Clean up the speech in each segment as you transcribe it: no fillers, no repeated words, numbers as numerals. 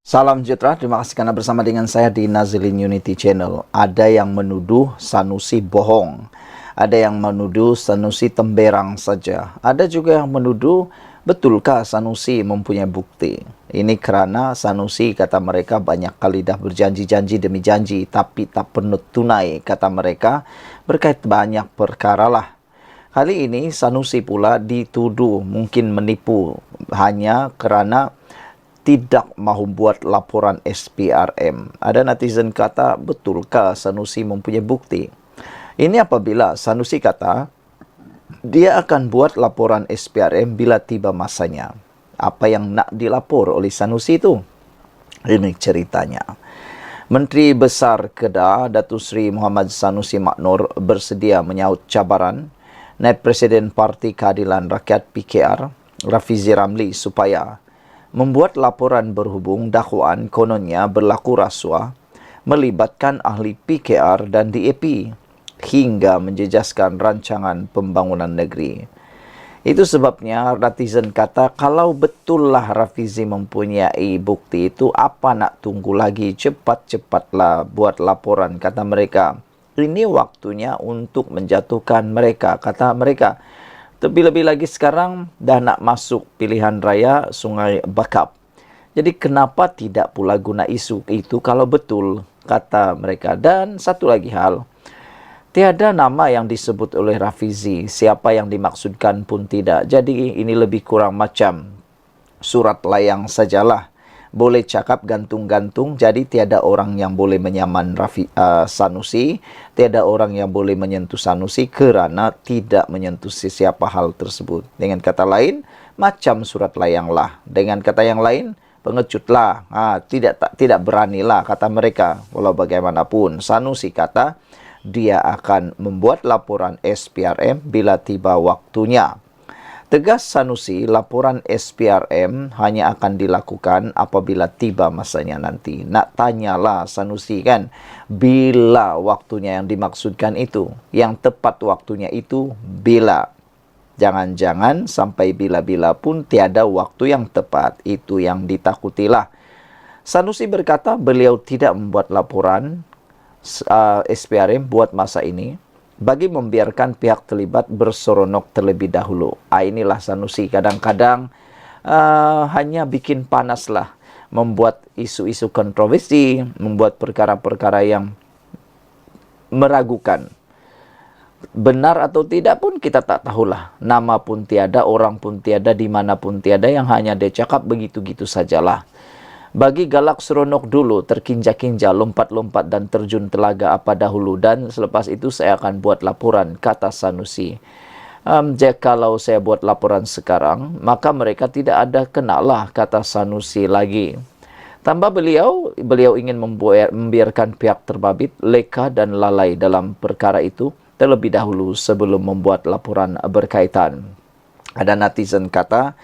Salam sejahtera, terima kasih karena bersama dengan saya di Nazilin Unity Channel. Ada yang menuduh Sanusi bohong. Ada yang menuduh Sanusi temberang saja. Ada juga yang menuduh betulkah Sanusi mempunyai bukti. Ini kerana Sanusi kata mereka banyak kali dah berjanji-janji demi janji tapi tak pernah tunai kata mereka berkait banyak perkara lah. Kali ini Sanusi pula dituduh mungkin menipu hanya kerana tidak mahu buat laporan SPRM. Ada netizen kata, betulkah Sanusi mempunyai bukti? Ini apabila Sanusi kata, dia akan buat laporan SPRM bila tiba masanya. Apa yang nak dilapor oleh Sanusi itu? Ini ceritanya. Menteri Besar Kedah, Datuk Seri Muhammad Sanusi Maknor bersedia menyahut cabaran Naib Presiden Parti Keadilan Rakyat PKR, Rafizi Ramli supaya membuat laporan berhubung dakwaan kononnya berlaku rasuah melibatkan ahli PKR dan DAP hingga menjejaskan rancangan pembangunan negeri. Itu sebabnya netizen kata kalau betullah Rafizi mempunyai bukti itu apa nak tunggu lagi, cepat-cepatlah buat laporan kata mereka. Ini waktunya untuk menjatuhkan mereka kata mereka. Terlebih lagi sekarang dah nak masuk pilihan raya Sungai Bakap. Jadi kenapa tidak pula guna isu itu kalau betul, kata mereka. Dan satu lagi hal, tiada nama yang disebut oleh Rafizi, siapa yang dimaksudkan pun tidak. Jadi ini lebih kurang macam surat layang sajalah. Boleh cakap gantung-gantung, jadi tiada orang yang boleh menyaman Sanusi, tiada orang yang boleh menyentuh Sanusi kerana tidak menyentuh sesiapa hal tersebut. Dengan kata lain, macam surat layang lah. Dengan kata yang lain, pengecutlah. Tidak beranilah kata mereka. Walau bagaimanapun, Sanusi kata dia akan membuat laporan SPRM bila tiba waktunya. Tegas Sanusi, laporan SPRM hanya akan dilakukan apabila tiba masanya nanti. Nak tanyalah Sanusi kan, bila waktunya yang dimaksudkan itu? Yang tepat waktunya itu bila? Jangan-jangan sampai bila-bila pun tiada waktu yang tepat. Itu yang ditakutilah. Sanusi berkata beliau tidak membuat laporan SPRM buat masa ini bagi membiarkan pihak terlibat berseronok terlebih dahulu. Inilah Sanusi kadang-kadang hanya bikin panas lah, membuat isu-isu kontroversi, membuat perkara-perkara yang meragukan. Benar atau tidak pun kita tak tahulah. Nama pun tiada, orang pun tiada, di mana pun tiada, yang hanya dia cakap begitu-gitu sajalah. Bagi galak seronok dulu, terkinja-kinja, lompat-lompat dan terjun telaga apa dahulu. Dan selepas itu saya akan buat laporan, kata Sanusi. Kalau saya buat laporan sekarang, maka mereka tidak ada kenalah, kata Sanusi lagi. Tambah beliau ingin membiarkan pihak terbabit, leka dan lalai dalam perkara itu terlebih dahulu sebelum membuat laporan berkaitan. Ada netizen kata,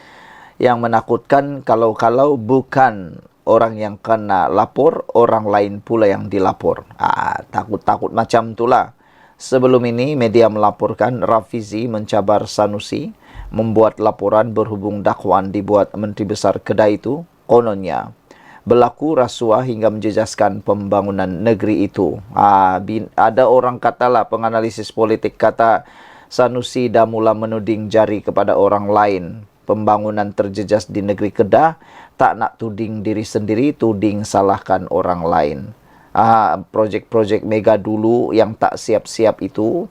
yang menakutkan kalau bukan orang yang kena lapor, orang lain pula yang dilapor. Takut-takut macam itulah. Sebelum ini, media melaporkan Rafizi mencabar Sanusi membuat laporan berhubung dakwaan dibuat Menteri Besar Kedah itu, kononnya berlaku rasuah hingga menjejaskan pembangunan negeri itu. Ada orang katalah, penganalisis politik kata, Sanusi dah mula menuding jari kepada orang lain. Pembangunan terjejas di negeri Kedah, tak nak tuding diri sendiri, tuding salahkan orang lain. Projek-projek mega dulu yang tak siap-siap itu,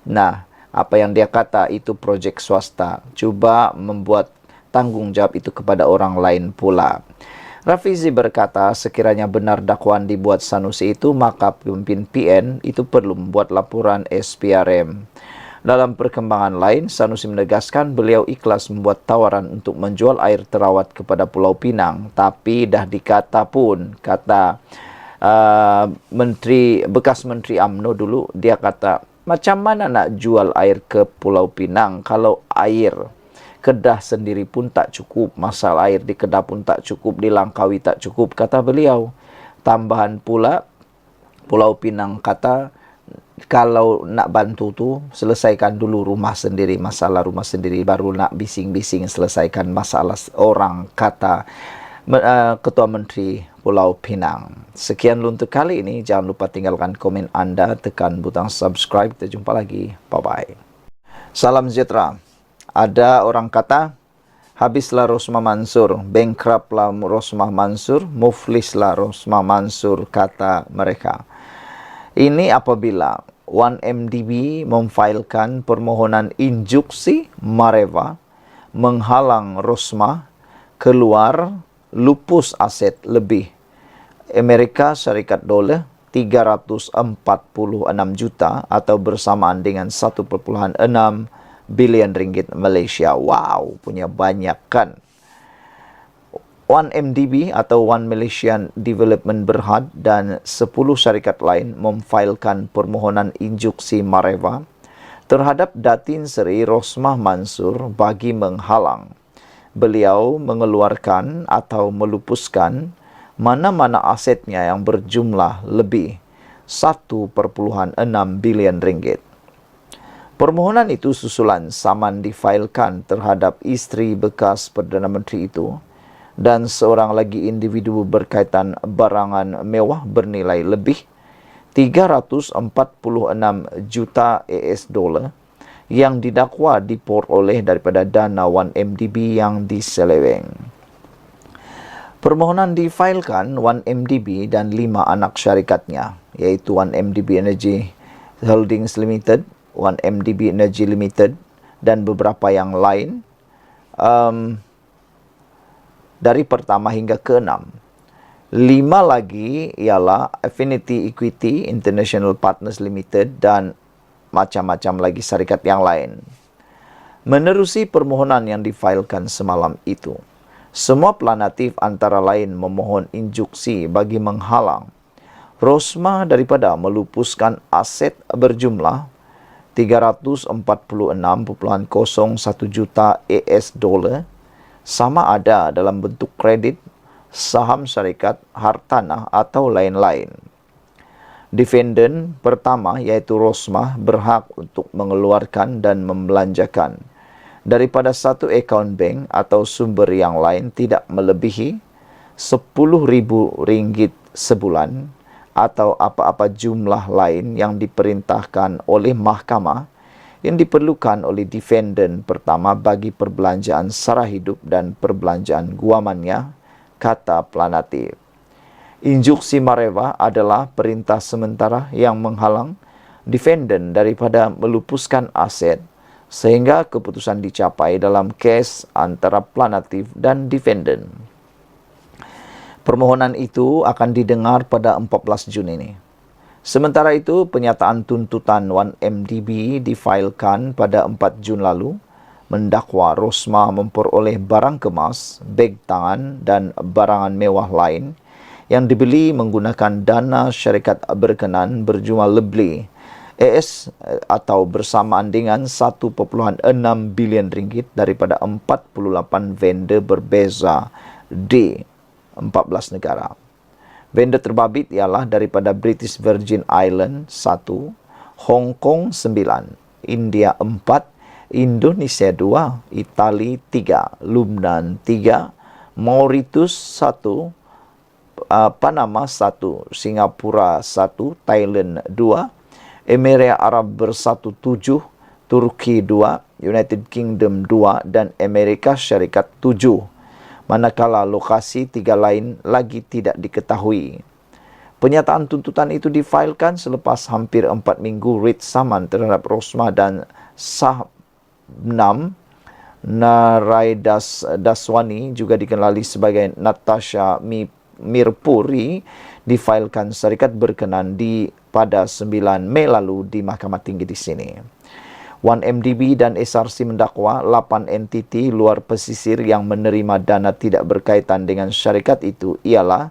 nah, apa yang dia kata itu projek swasta. Cuba membuat tanggungjawab itu kepada orang lain pula. Rafizi berkata, sekiranya benar dakwaan dibuat Sanusi itu, maka pemimpin PN itu perlu membuat laporan SPRM. Dalam perkembangan lain, Sanusi menegaskan beliau ikhlas membuat tawaran untuk menjual air terawat kepada Pulau Pinang. Tapi dah dikata pun, kata bekas Menteri UMNO dulu, dia kata, macam mana nak jual air ke Pulau Pinang kalau air Kedah sendiri pun tak cukup, masalah air di Kedah pun tak cukup, di Langkawi tak cukup, kata beliau. Tambahan pula, Pulau Pinang kata, kalau nak bantu tu, selesaikan dulu rumah sendiri, masalah rumah sendiri, baru nak bising-bising selesaikan masalah orang, kata Ketua Menteri Pulau Pinang. Sekian untuk kali ini. Jangan lupa tinggalkan komen Anda, tekan butang subscribe. Kita jumpa lagi. Bye-bye. Salam sejahtera. Ada orang kata, habislah Rosmah Mansur, bankruptlah Rosmah Mansur, muflislah Rosmah Mansur, kata mereka. Ini apabila 1MDB memfailkan permohonan injuksi Mareva menghalang Rosmah keluar lupus aset lebih Amerika Syarikat dolar 346 juta atau bersamaan dengan 1,6 bilion ringgit Malaysia. Wow, punya banyak kan. 1MDB atau One Malaysian Development Berhad dan 10 syarikat lain memfailkan permohonan injuksi Mareva terhadap Datin Seri Rosmah Mansur bagi menghalang beliau mengeluarkan atau melupuskan mana-mana asetnya yang berjumlah lebih 1,6 bilion ringgit. Permohonan itu susulan saman difailkan terhadap isteri bekas Perdana Menteri itu dan seorang lagi individu berkaitan barangan mewah bernilai lebih 346 juta AS dolar yang didakwa diperoleh daripada dana 1MDB yang diseleweng. Permohonan difailkan 1MDB dan 5 anak syarikatnya, iaitu 1MDB Energy Holdings Limited, 1MDB Energy Limited dan beberapa yang lain dari pertama hingga ke-6. 5 lagi ialah Affinity Equity International Partners Limited dan macam-macam lagi syarikat yang lain. Menerusi permohonan yang difailkan semalam itu, semua pelanatif antara lain memohon injuksi bagi menghalang Rosmah daripada melupuskan aset berjumlah 346.01 juta AS dolar sama ada dalam bentuk kredit, saham syarikat, hartanah atau lain-lain. Defendant pertama iaitu Rosmah berhak untuk mengeluarkan dan membelanjakan daripada satu akaun bank atau sumber yang lain tidak melebihi RM10,000 sebulan atau apa-apa jumlah lain yang diperintahkan oleh mahkamah yang diperlukan oleh defendant pertama bagi perbelanjaan sara hidup dan perbelanjaan guamannya, kata pelanatif. Injuksi Mareva adalah perintah sementara yang menghalang defendant daripada melupuskan aset sehingga keputusan dicapai dalam kes antara pelanatif dan defendant. Permohonan itu akan didengar pada 14 Jun ini. Sementara itu, penyataan tuntutan 1MDB difailkan pada 4 Jun lalu mendakwa Rosmah memperoleh barang kemas, beg tangan dan barangan mewah lain yang dibeli menggunakan dana syarikat berkenan berjumlah lebih AS atau bersamaan dengan 1,6 bilion ringgit daripada 48 vendor berbeza di 14 negara. Vendor terbabit ialah daripada British Virgin Island 1, Hong Kong 9, India 4, Indonesia 2, Itali 3, Lubnan 3, Mauritius 1, Panama 1, Singapura 1, Thailand 2, Emirat Arab Bersatu 7, Turki 2, United Kingdom 2 dan Amerika Syarikat 7. Manakala lokasi 3 lain lagi tidak diketahui. Pernyataan tuntutan itu difailkan selepas hampir 4 minggu writ saman terhadap Rosmah dan Sabnam Naraidaswani, juga dikenali sebagai Natasha Mirpuri, difailkan syarikat berkenan pada 9 Mei lalu di Mahkamah Tinggi di sini. 1MDB dan SRC mendakwa 8 entiti luar pesisir yang menerima dana tidak berkaitan dengan syarikat itu ialah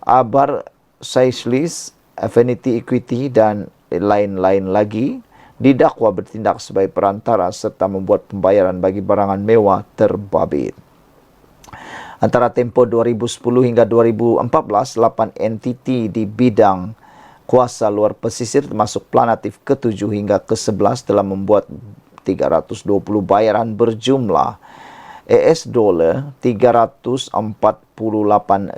Abar Seychelles, Affinity Equity dan lain-lain lagi, didakwa bertindak sebagai perantara serta membuat pembayaran bagi barangan mewah terbabit. Antara tempoh 2010 hingga 2014, 8 entiti di bidang kuasa luar pesisir termasuk planatif ke-7 hingga ke-11 telah membuat 320 bayaran berjumlah US dolar 348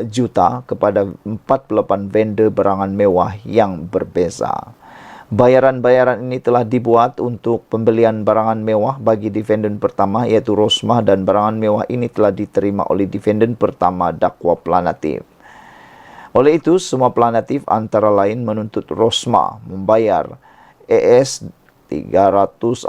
juta kepada 48 vendor barangan mewah yang berbeza. Bayaran-bayaran ini telah dibuat untuk pembelian barangan mewah bagi defendant pertama iaitu Rosmah, dan barangan mewah ini telah diterima oleh defendant pertama dakwa Planatif. Oleh itu, semua Planatif antara lain menuntut Rosmah membayar US 346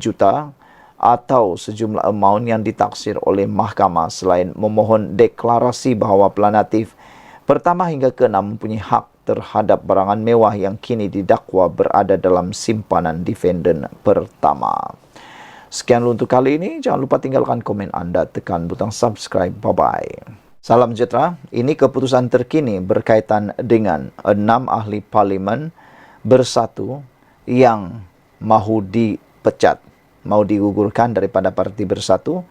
juta atau sejumlah amount yang ditaksir oleh mahkamah, selain memohon deklarasi bahawa Planatif pertama hingga ke-6 mempunyai hak terhadap barangan mewah yang kini didakwa berada dalam simpanan defendant pertama. Sekian untuk kali ini. Jangan lupa tinggalkan komen anda, tekan butang subscribe. Bye-bye. Salam sejahtera. Ini keputusan terkini berkaitan dengan 6 ahli parlimen bersatu yang mahu dipecat, mau digugurkan daripada Parti Bersatu,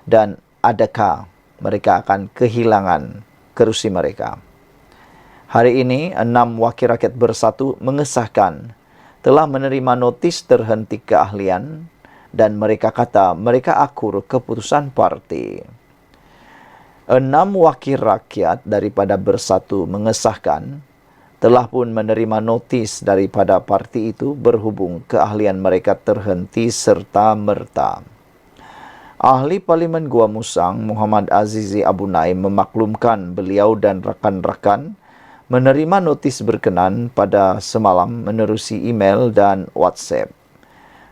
dan adakah mereka akan kehilangan kerusi mereka. Hari ini, 6 wakil rakyat bersatu mengesahkan telah menerima notis terhenti keahlian dan mereka kata mereka akur keputusan parti. 6 wakil rakyat daripada Bersatu mengesahkan telah pun menerima notis daripada parti itu berhubung keahlian mereka terhenti serta-merta. Ahli Parlimen Gua Musang, Muhammad Azizi Abu Naim, memaklumkan beliau dan rakan-rakan menerima notis berkenan pada semalam menerusi email dan WhatsApp.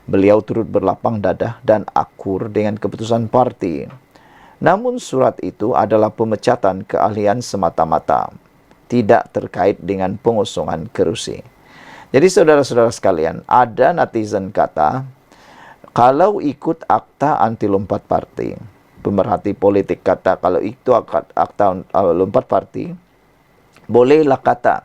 Beliau turut berlapang dadah dan akur dengan keputusan parti. Namun surat itu adalah pemecatan keahlian semata-mata, tidak terkait dengan pengosongan kerusi. Jadi saudara-saudara sekalian, ada netizen kata, kalau ikut akta anti lompat parti, pemerhati politik kata kalau itu akta lompat parti, bolehlah kata,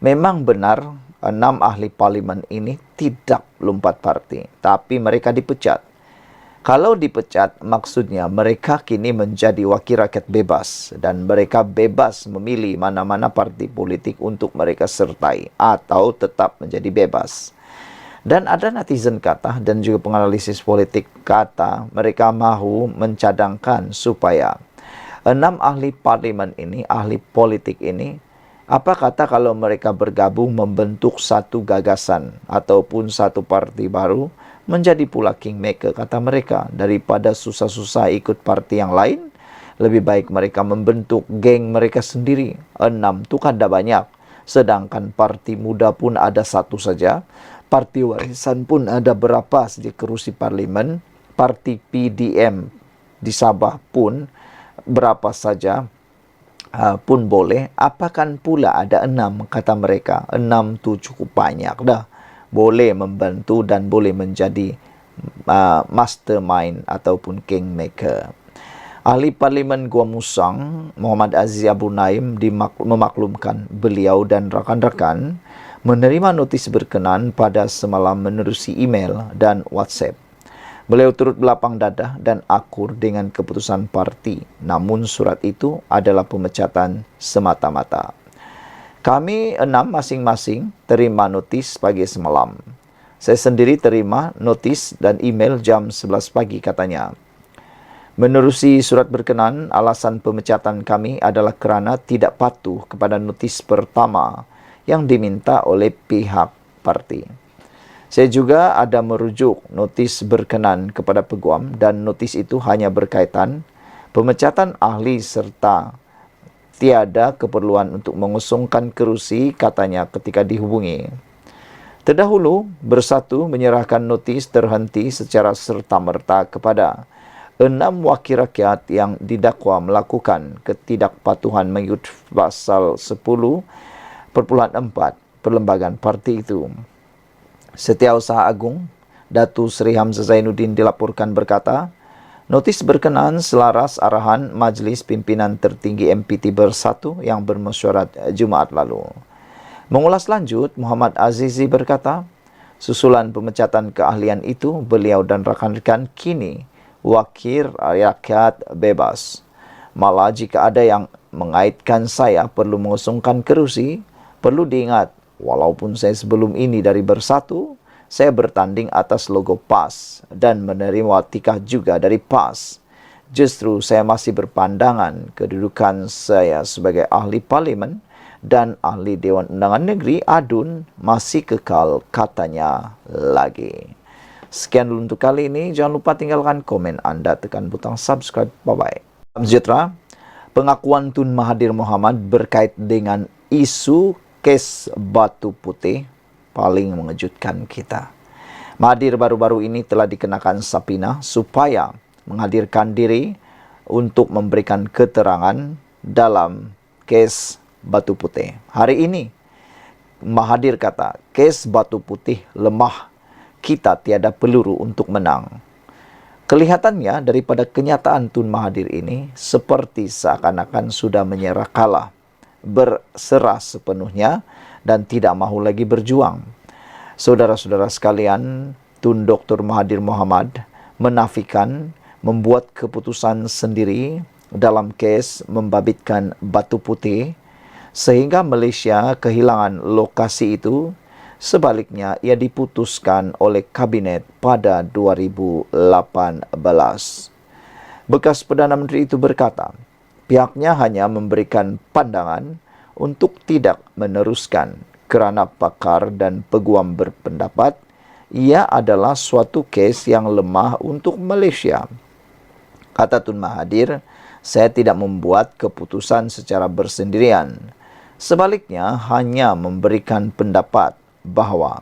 memang benar 6 ahli parlimen ini tidak lompat parti, tapi mereka dipecat. Kalau dipecat, maksudnya mereka kini menjadi wakil rakyat bebas dan mereka bebas memilih mana-mana parti politik untuk mereka sertai atau tetap menjadi bebas. Dan ada netizen kata dan juga penganalisis politik kata mereka mahu mencadangkan supaya 6 ahli parlimen ini, ahli politik ini, apa kata kalau mereka bergabung membentuk satu gagasan ataupun satu parti baru, menjadi pula kingmaker, kata mereka, daripada susah-susah ikut parti yang lain, lebih baik mereka membentuk geng mereka sendiri. 6 tu kan ada banyak, sedangkan parti muda pun ada satu saja, parti warisan pun ada berapa saja kerusi parlimen, parti PDM di Sabah pun berapa saja pun boleh. Apakan pula ada 6, kata mereka. 6 tu cukup banyak dah, boleh membantu dan boleh menjadi mastermind ataupun kingmaker. Ahli Parlimen Gua Musang, Muhammad Aziz Abu Naim, memaklumkan beliau dan rakan-rakan menerima notis berkenan pada semalam menerusi email dan WhatsApp. Beliau turut berlapang dadah dan akur dengan keputusan parti, namun surat itu adalah pemecatan semata-mata. Kami 6 masing-masing terima notis pagi semalam. Saya sendiri terima notis dan email jam 11 pagi, katanya. Menerusi surat berkenan, alasan pemecatan kami adalah kerana tidak patuh kepada notis pertama yang diminta oleh pihak parti. Saya juga ada merujuk notis berkenan kepada peguam dan notis itu hanya berkaitan pemecatan ahli serta tiada keperluan untuk mengosongkan kerusi, katanya ketika dihubungi. Terdahulu, Bersatu menyerahkan notis terhenti secara serta-merta kepada 6 wakil rakyat yang didakwa melakukan ketidakpatuhan mengikut pasal 10.4 Perlembagaan Parti itu. Setiausaha Agung Datu Seri Hamzah Zainuddin dilaporkan berkata, notis berkenan selaras arahan Majlis Pimpinan Tertinggi MPT Bersatu yang bermesyuarat Jumaat lalu. Mengulas lanjut, Muhammad Azizi berkata, susulan pemecatan keahlian itu, beliau dan rakan-rakan kini wakil rakyat bebas. Malah jika ada yang mengaitkan saya perlu mengosongkan kerusi, perlu diingat, walaupun saya sebelum ini dari Bersatu, saya bertanding atas logo PAS dan menerima tikah juga dari PAS. Justru saya masih berpandangan kedudukan saya sebagai ahli parlimen dan ahli Dewan Undangan Negeri ADUN masih kekal, katanya lagi. Sekian dulu untuk kali ini. Jangan lupa tinggalkan komen Anda, tekan butang subscribe. Bye-bye. Salam sejahtera. Pengakuan Tun Mahathir Mohamad berkait dengan isu kes Batu Putih paling mengejutkan kita. Mahathir baru-baru ini telah dikenakan sapina supaya menghadirkan diri untuk memberikan keterangan dalam kes Batu Putih. Hari ini, Mahathir kata, kes Batu Putih lemah, kita tiada peluru untuk menang. Kelihatannya daripada kenyataan Tun Mahathir ini seperti seakan-akan sudah menyerah kalah, berserah sepenuhnya dan tidak mahu lagi berjuang. Saudara-saudara sekalian, Tun Dr. Mahathir Mohamad menafikan membuat keputusan sendiri dalam kes membabitkan Batu Putih sehingga Malaysia kehilangan lokasi itu. Sebaliknya, ia diputuskan oleh Kabinet pada 2018. Bekas Perdana Menteri itu berkata, pihaknya hanya memberikan pandangan untuk tidak meneruskan kerana pakar dan peguam berpendapat ia adalah suatu kes yang lemah untuk Malaysia. Kata Tun Mahathir, saya tidak membuat keputusan secara bersendirian. Sebaliknya, hanya memberikan pendapat bahawa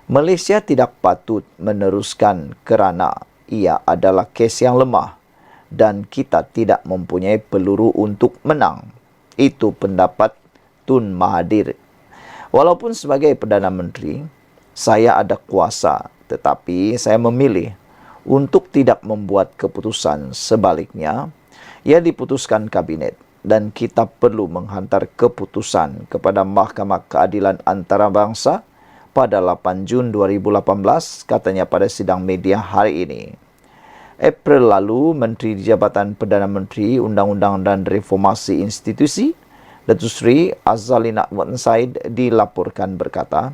Malaysia tidak patut meneruskan kerana ia adalah kes yang lemah dan kita tidak mempunyai peluru untuk menang. Itu pendapat Tun Mahathir. Walaupun sebagai Perdana Menteri, saya ada kuasa, tetapi saya memilih untuk tidak membuat keputusan. Sebaliknya, ia diputuskan Kabinet dan kita perlu menghantar keputusan kepada Mahkamah Keadilan Antarabangsa pada 8 Jun 2018, katanya pada sidang media hari ini. April lalu, Menteri di Jabatan Perdana Menteri Undang-Undang dan Reformasi Institusi, Datuk Seri Azalina Wan Said dilaporkan berkata,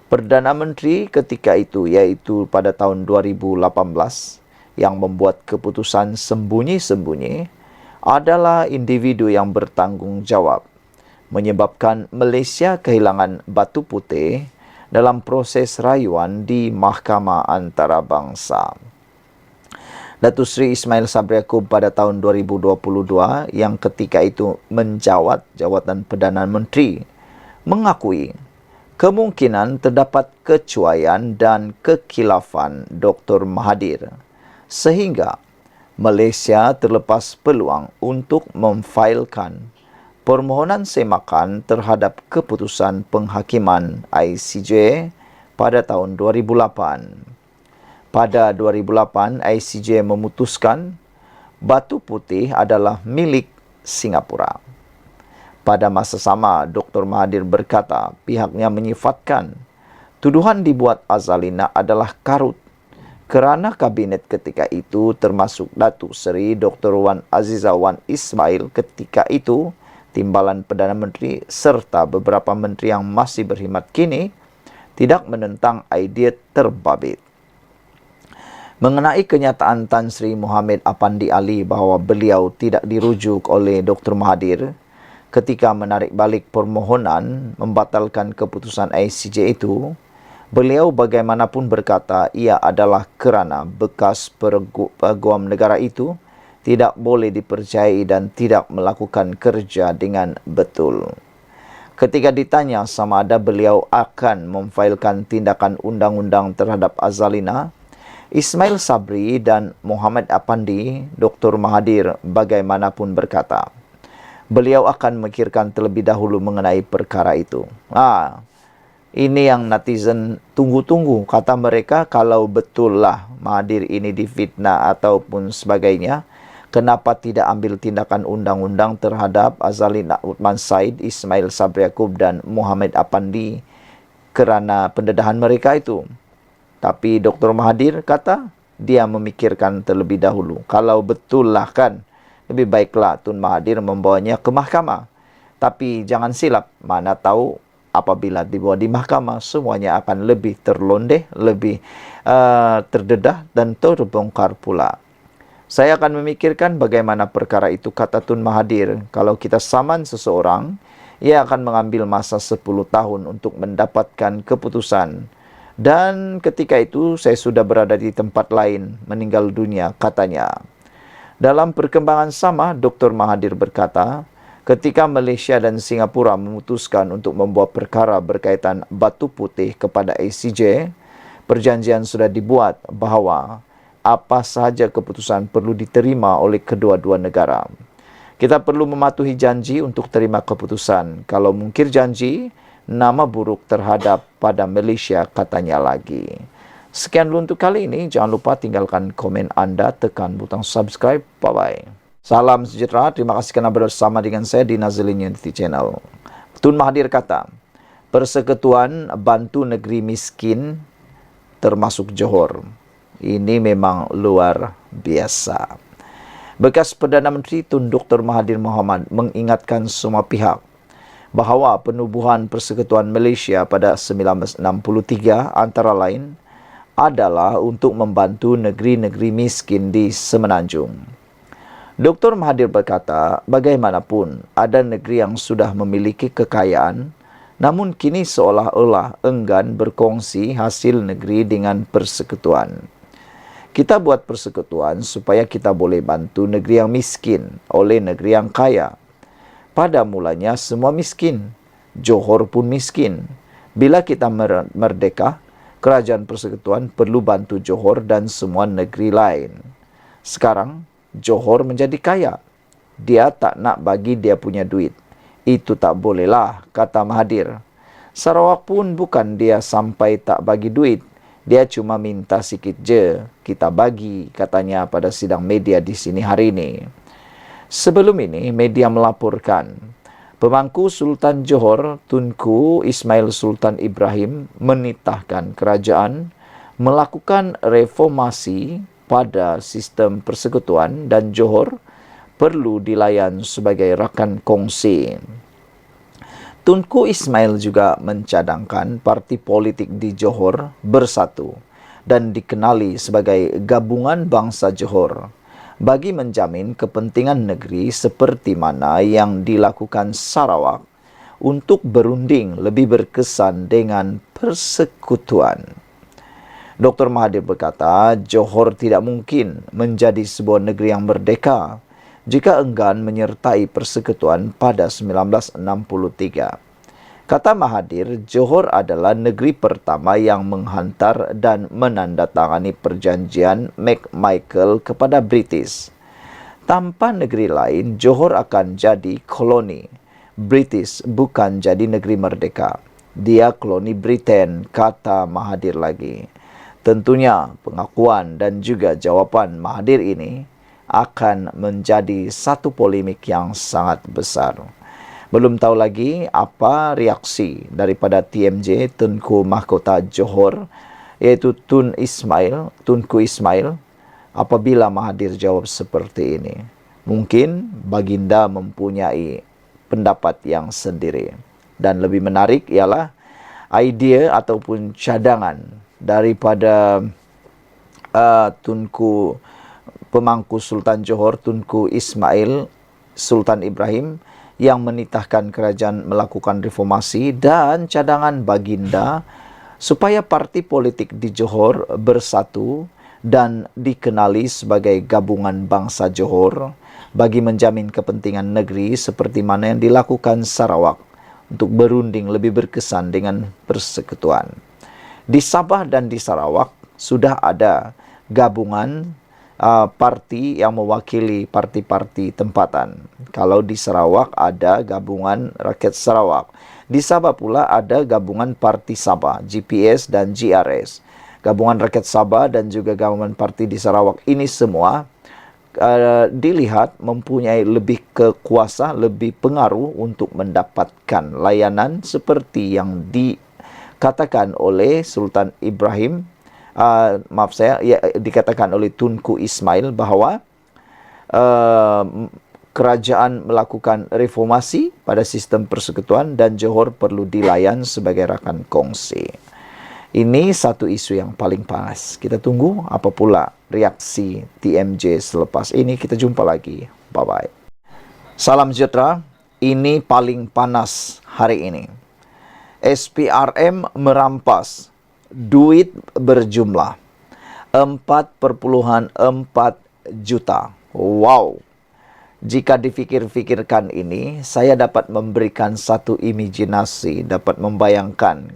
Perdana Menteri ketika itu, iaitu pada tahun 2018, yang membuat keputusan sembunyi-sembunyi adalah individu yang bertanggungjawab, menyebabkan Malaysia kehilangan Batu Putih dalam proses rayuan di Mahkamah Antarabangsa. Datuk Seri Ismail Sabri Yaakob pada tahun 2022 yang ketika itu menjawat jawatan Perdana Menteri mengakui kemungkinan terdapat kecuaian dan kekhilafan Dr. Mahathir sehingga Malaysia terlepas peluang untuk memfailkan permohonan semakan terhadap keputusan penghakiman ICJ pada tahun 2008. Pada 2008, ICJ memutuskan Batu Putih adalah milik Singapura. Pada masa sama, Dr. Mahathir berkata pihaknya menyifatkan tuduhan dibuat Azalina adalah karut kerana Kabinet ketika itu termasuk Datuk Seri Dr. Wan Azizah Wan Ismail ketika itu, Timbalan Perdana Menteri serta beberapa menteri yang masih berkhidmat kini tidak menentang idea terbabit. Mengenai kenyataan Tan Sri Mohamed Apandi Ali bahawa beliau tidak dirujuk oleh Dr. Mahathir ketika menarik balik permohonan membatalkan keputusan ICJ itu, beliau bagaimanapun berkata ia adalah kerana bekas peguam negara itu tidak boleh dipercayai dan tidak melakukan kerja dengan betul. Ketika ditanya sama ada beliau akan memfailkan tindakan undang-undang terhadap Azalina, Ismail Sabri dan Mohamed Apandi, Dr. Mahathir bagaimanapun berkata, beliau akan memikirkan terlebih dahulu mengenai perkara itu. Ini yang netizen tunggu-tunggu. Kata mereka, kalau betullah Mahathir ini difitnah ataupun sebagainya, kenapa tidak ambil tindakan undang-undang terhadap Azalina Uthman Said, Ismail Sabri Yaakob dan Mohamed Apandi kerana pendedahan mereka itu. Tapi Dr. Mahathir kata dia memikirkan terlebih dahulu. Kalau betullah kan, lebih baiklah Tun Mahathir membawanya ke mahkamah. Tapi jangan silap, mana tahu apabila dibawa di mahkamah, semuanya akan lebih terlondeh, lebih terdedah dan terbongkar pula. Saya akan memikirkan bagaimana perkara itu, kata Tun Mahathir. Kalau kita saman seseorang, ia akan mengambil masa 10 tahun untuk mendapatkan keputusan. Dan ketika itu saya sudah berada di tempat lain, meninggal dunia, katanya. Dalam perkembangan sama, Dr. Mahathir berkata, ketika Malaysia dan Singapura memutuskan untuk membawa perkara berkaitan batu putih kepada ICJ, perjanjian sudah dibuat bahawa apa sahaja keputusan perlu diterima oleh kedua-dua negara. Kita perlu mematuhi janji untuk terima keputusan. Kalau mungkir janji, nama buruk terhadap pada Malaysia, katanya lagi. Sekian dulu untuk kali ini. Jangan lupa tinggalkan komen anda, tekan butang subscribe. Bye-bye. Salam sejahtera. Terima kasih kerana bersama dengan saya di Nazilin Unity Channel. Tun Mahathir kata, persekutuan bantu negeri miskin termasuk Johor. Ini memang luar biasa. Bekas Perdana Menteri Tun Dr. Mahathir Mohamad mengingatkan semua pihak bahawa penubuhan Persekutuan Malaysia pada 1963 antara lain adalah untuk membantu negeri-negeri miskin di Semenanjung. Dr. Mahathir berkata, bagaimanapun ada negeri yang sudah memiliki kekayaan, namun kini seolah-olah enggan berkongsi hasil negeri dengan persekutuan. Kita buat persekutuan supaya kita boleh bantu negeri yang miskin oleh negeri yang kaya. Pada mulanya semua miskin. Johor pun miskin. Bila kita merdeka, kerajaan persekutuan perlu bantu Johor dan semua negeri lain. Sekarang, Johor menjadi kaya. Dia tak nak bagi dia punya duit. Itu tak bolehlah, kata Mahathir. Sarawak pun bukan dia sampai tak bagi duit. Dia cuma minta sikit je, kita bagi, katanya pada sidang media di sini hari ini. Sebelum ini, media melaporkan, pemangku Sultan Johor, Tunku Ismail Sultan Ibrahim, menitahkan kerajaan melakukan reformasi pada sistem persekutuan dan Johor perlu dilayan sebagai rakan kongsi. Tunku Ismail juga mencadangkan parti politik di Johor bersatu dan dikenali sebagai Gabungan Bangsa Johor bagi menjamin kepentingan negeri seperti mana yang dilakukan Sarawak untuk berunding lebih berkesan dengan persekutuan. Dr. Mahathir berkata, Johor tidak mungkin menjadi sebuah negeri yang merdeka jika enggan menyertai persekutuan pada 1963. Kata Mahathir, Johor adalah negeri pertama yang menghantar dan menandatangani perjanjian McMichael kepada British. Tanpa negeri lain, Johor akan jadi koloni. British bukan jadi negeri merdeka. Dia koloni Britain, kata Mahathir lagi. Tentunya pengakuan dan juga jawapan Mahathir ini akan menjadi satu polemik yang sangat besar. Belum tahu lagi apa reaksi daripada TMJ, Tunku Mahkota Johor, iaitu Tunku Ismail, apabila Mahathir jawab seperti ini. Mungkin baginda mempunyai pendapat yang sendiri. Dan lebih menarik ialah idea ataupun cadangan daripada Tunku pemangku Sultan Johor, Tunku Ismail Sultan Ibrahim, yang menitahkan kerajaan melakukan reformasi dan cadangan baginda supaya parti politik di Johor bersatu dan dikenali sebagai Gabungan Bangsa Johor bagi menjamin kepentingan negeri seperti mana yang dilakukan Sarawak untuk berunding lebih berkesan dengan persekutuan. Di Sabah dan di Sarawak sudah ada gabungan parti yang mewakili parti-parti tempatan. Kalau di Sarawak ada Gabungan Rakyat Sarawak. Di Sabah pula ada Gabungan Parti Sabah, GPS dan GRS. Gabungan Rakyat Sabah dan juga Gabungan Parti di Sarawak ini semua dilihat mempunyai lebih kekuasa, lebih pengaruh untuk mendapatkan layanan seperti yang dikatakan oleh Sultan Ibrahim, dikatakan oleh Tunku Ismail bahawa kerajaan melakukan reformasi pada sistem persekutuan dan Johor perlu dilayan sebagai rakan kongsi. Ini satu isu yang paling panas. Kita tunggu apa pula reaksi TMJ selepas ini. Kita jumpa lagi. Bye-bye. Salam sejahtera. Ini paling panas hari ini. SPRM merampas duit berjumlah 4,4 juta. Wow. Jika dipikir-fikirkan ini, saya dapat memberikan satu imajinasi, dapat membayangkan.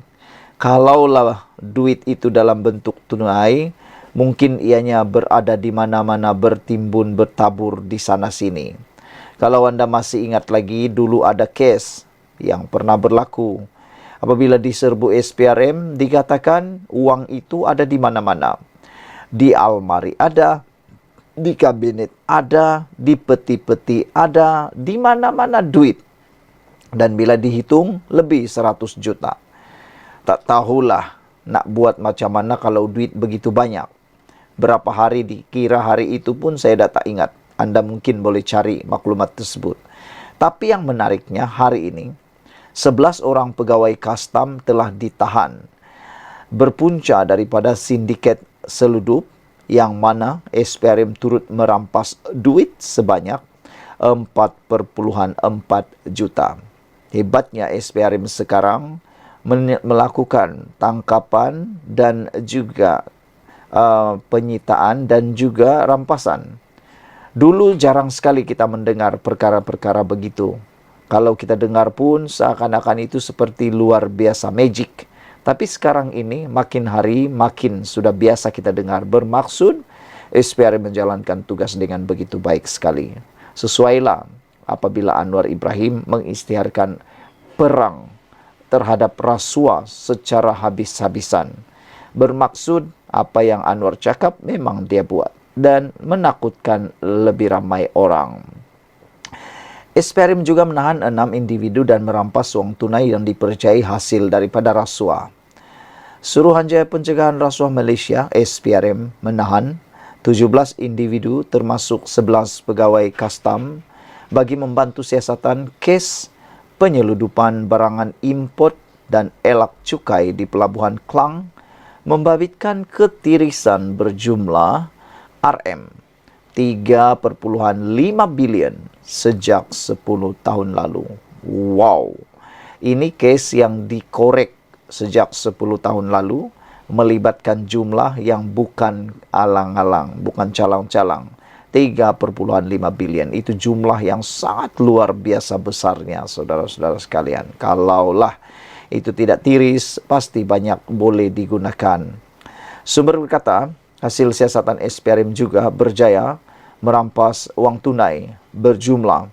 Kalaulah duit itu dalam bentuk tunai, mungkin ianya berada di mana-mana, bertimbun, bertabur di sana-sini. Kalau Anda masih ingat lagi, dulu ada kes yang pernah berlaku. Apabila diserbu SPRM, dikatakan uang itu ada di mana-mana. Di almari ada, di kabinet ada, di peti-peti ada, di mana-mana duit. Dan bila dihitung, lebih 100 juta. Tak tahulah nak buat macam mana kalau duit begitu banyak. Berapa hari dikira hari itu pun saya tak ingat. Anda mungkin boleh cari maklumat tersebut. Tapi yang menariknya hari ini, 11 orang pegawai kastam telah ditahan. Berpunca daripada sindiket seludup, yang mana SPRM turut merampas duit sebanyak 4,4 juta. Hebatnya SPRM sekarang melakukan tangkapan dan juga penyitaan dan juga rampasan. Dulu jarang sekali kita mendengar perkara-perkara begitu. Kalau kita dengar pun seakan-akan itu seperti luar biasa magic. Tapi sekarang ini makin hari makin sudah biasa kita dengar. Bermaksud SPRM menjalankan tugas dengan begitu baik sekali. Sesuailah apabila Anwar Ibrahim mengisytiharkan perang terhadap rasuah secara habis-habisan. Bermaksud apa yang Anwar cakap memang dia buat dan menakutkan lebih ramai orang. SPRM juga menahan 6 individu dan merampas wang tunai yang dipercayai hasil daripada rasuah. Suruhanjaya Pencegahan Rasuah Malaysia SPRM menahan 17 individu termasuk 11 pegawai kastam bagi membantu siasatan kes penyeludupan barangan import dan elak cukai di Pelabuhan Klang membabitkan ketirisan berjumlah RM 3,5 bilion sejak 10 tahun lalu. Wow. Ini kes yang dikorek sejak 10 tahun lalu, melibatkan jumlah yang bukan alang-alang, bukan calang-calang. 3,5 bilion. Itu jumlah yang sangat luar biasa besarnya, saudara-saudara sekalian. Kalaulah itu tidak tiris, pasti banyak boleh digunakan. Sumber berkata, hasil siasatan SPRM juga berjaya merampas wang tunai berjumlah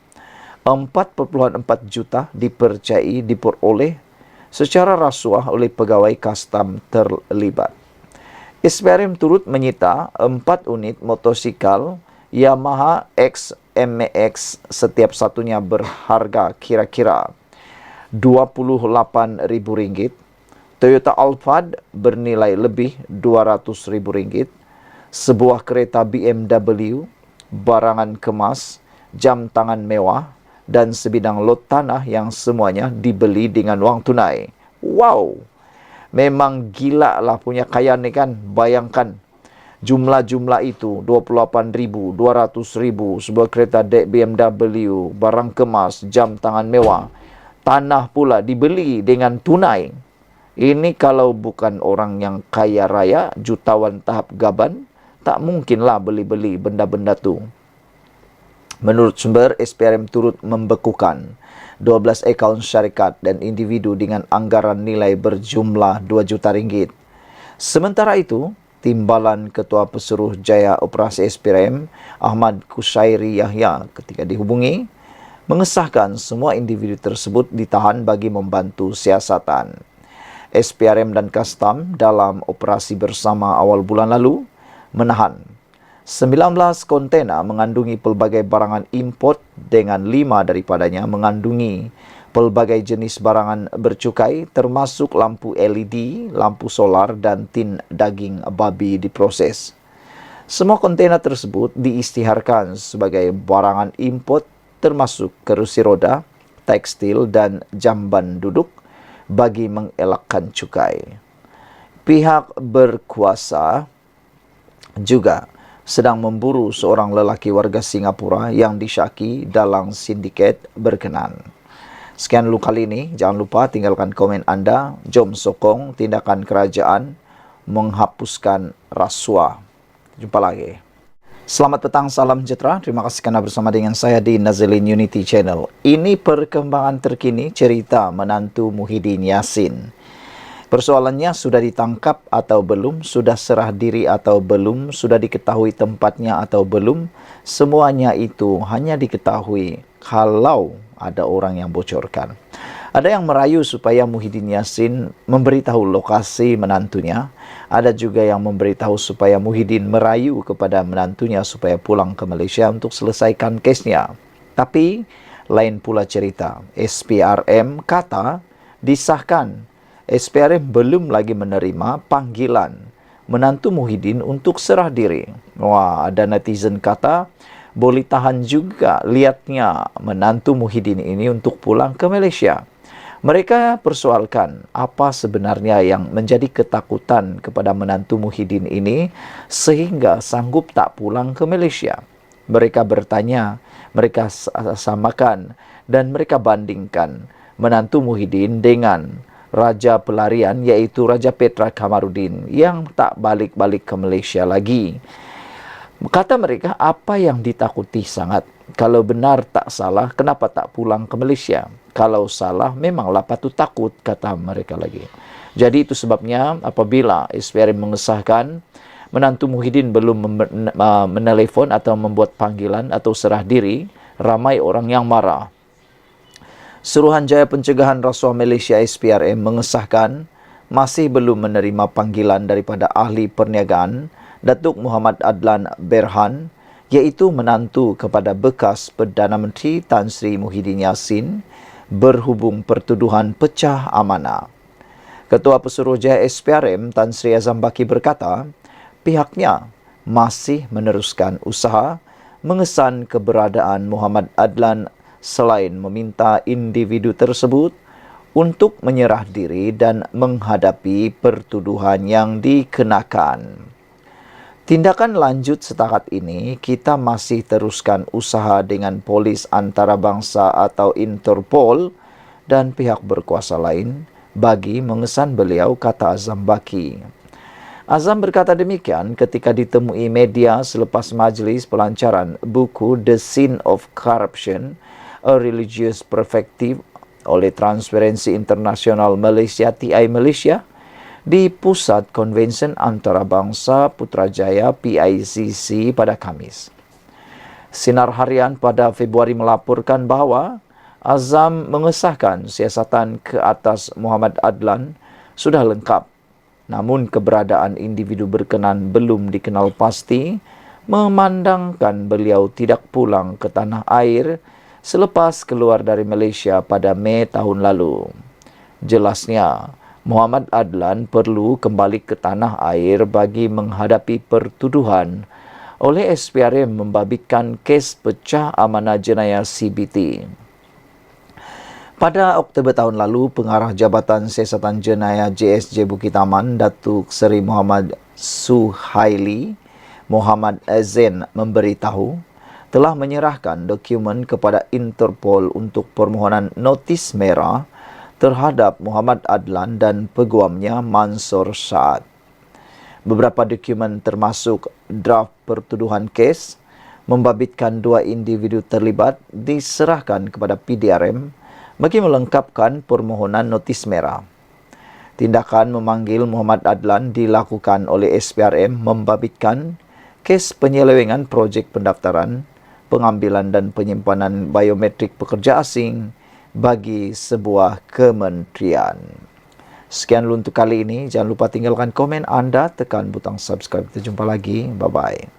4,4 juta dipercayai diperoleh secara rasuah oleh pegawai kastam terlibat. SPRM turut menyita 4 unit motosikal Yamaha XMAX setiap satunya berharga kira-kira Rp28.000, Toyota Alphard bernilai lebih Rp200.000, sebuah kereta BMW, barangan kemas, jam tangan mewah, dan sebidang lot tanah yang semuanya dibeli dengan wang tunai. Wow! Memang gila lah punya kaya ni kan. Bayangkan jumlah-jumlah itu, 28,000, 200,000, sebuah kereta BMW, barang kemas, jam tangan mewah, tanah pula dibeli dengan tunai. Ini kalau bukan orang yang kaya raya, jutawan tahap gaban, tak mungkinlah beli-beli benda-benda tu. Menurut sumber, SPRM turut membekukan 12 akaun syarikat dan individu dengan anggaran nilai berjumlah RM2 juta. Sementara itu, Timbalan Ketua Pesuruh Jaya Operasi SPRM, Ahmad Kushairi Yahya, ketika dihubungi, mengesahkan semua individu tersebut ditahan bagi membantu siasatan. SPRM dan Kastam dalam operasi bersama awal bulan lalu menahan 19 kontena mengandungi pelbagai barangan import dengan 5 daripadanya mengandungi pelbagai jenis barangan bercukai termasuk lampu LED, lampu solar dan tin daging babi diproses. Semua kontena tersebut diisytiharkan sebagai barangan import termasuk kerusi roda, tekstil, dan jamban duduk bagi mengelakkan cukai. Pihak berkuasa juga sedang memburu seorang lelaki warga Singapura yang disyaki dalam sindiket berkenan. Sekian dulu kali ini, jangan lupa tinggalkan komen anda. Jom sokong tindakan kerajaan menghapuskan rasuah. Jumpa lagi. Selamat petang, salam sejahtera. Terima kasih kerana bersama dengan saya di Nazilin Unity Channel. Ini perkembangan terkini cerita menantu Muhyiddin Yassin. Persoalannya, sudah ditangkap atau belum, sudah serah diri atau belum, sudah diketahui tempatnya atau belum. Semuanya itu hanya diketahui kalau ada orang yang bocorkan. Ada yang merayu supaya Muhyiddin Yassin memberitahu lokasi menantunya. Ada juga yang memberitahu supaya Muhyiddin merayu kepada menantunya supaya pulang ke Malaysia untuk selesaikan kesnya. Tapi lain pula cerita. SPRM kata disahkan. SPRM belum lagi menerima panggilan menantu Muhyiddin untuk serah diri. Wah, ada netizen kata, boleh tahan juga lihatnya menantu Muhyiddin ini untuk pulang ke Malaysia. Mereka persoalkan apa sebenarnya yang menjadi ketakutan kepada menantu Muhyiddin ini sehingga sanggup tak pulang ke Malaysia. Mereka bertanya, mereka samakan dan mereka bandingkan menantu Muhyiddin dengan Raja pelarian iaitu Raja Petra Kamarudin yang tak balik-balik ke Malaysia lagi. Kata mereka, apa yang ditakuti sangat? Kalau benar tak salah, kenapa tak pulang ke Malaysia? Kalau salah, memanglah patut takut, kata mereka lagi. Jadi itu sebabnya apabila SPRM mengesahkan menantu Muhyiddin belum menelefon atau membuat panggilan atau serah diri, ramai orang yang marah. Suruhanjaya Pencegahan Rasuah Malaysia SPRM mengesahkan masih belum menerima panggilan daripada ahli perniagaan Datuk Muhammad Adlan Berhan, iaitu menantu kepada bekas Perdana Menteri Tan Sri Muhyiddin Yassin berhubung pertuduhan pecah amanah. Ketua Pesuruhjaya SPRM Tan Sri Azam Baki berkata, pihaknya masih meneruskan usaha mengesan keberadaan Muhammad Adlan selain meminta individu tersebut untuk menyerah diri dan menghadapi pertuduhan yang dikenakan. Tindakan lanjut setakat ini, kita masih teruskan usaha dengan polis antarabangsa atau Interpol dan pihak berkuasa lain bagi mengesan beliau, kata Azam Baki. Azam berkata demikian ketika ditemui media selepas majlis pelancaran buku The Sin of Corruption, A Religious Perspective oleh Transparency International Malaysia TI Malaysia di Pusat Konvensyen Antarabangsa Putrajaya PICC pada Khamis. Sinar Harian pada Februari melaporkan bahawa Azam mengesahkan siasatan ke atas Muhammad Adlan sudah lengkap, namun keberadaan individu berkenan belum dikenal pasti, memandangkan beliau tidak pulang ke tanah air selepas keluar dari Malaysia pada Mei tahun lalu. Jelasnya, Muhammad Adlan perlu kembali ke tanah air bagi menghadapi pertuduhan oleh SPRM membabitkan kes pecah amanah jenayah CBT. Pada Oktober tahun lalu, Pengarah Jabatan Siasatan Jenayah JSJ Bukit Aman, Datuk Seri Muhammad Suhaili Muhammad Zain memberitahu telah menyerahkan dokumen kepada Interpol untuk permohonan notis merah terhadap Muhammad Adlan dan peguamnya Mansur Saad. Beberapa dokumen termasuk draft pertuduhan kes membabitkan 2 individu terlibat diserahkan kepada PDRM bagi melengkapkan permohonan notis merah. Tindakan memanggil Muhammad Adlan dilakukan oleh SPRM membabitkan kes penyelewengan projek pendaftaran, pengambilan dan penyimpanan biometrik pekerja asing bagi sebuah kementerian. Sekian dulu untuk kali ini. Jangan lupa tinggalkan komen anda, tekan butang subscribe. Kita jumpa lagi. Bye-bye.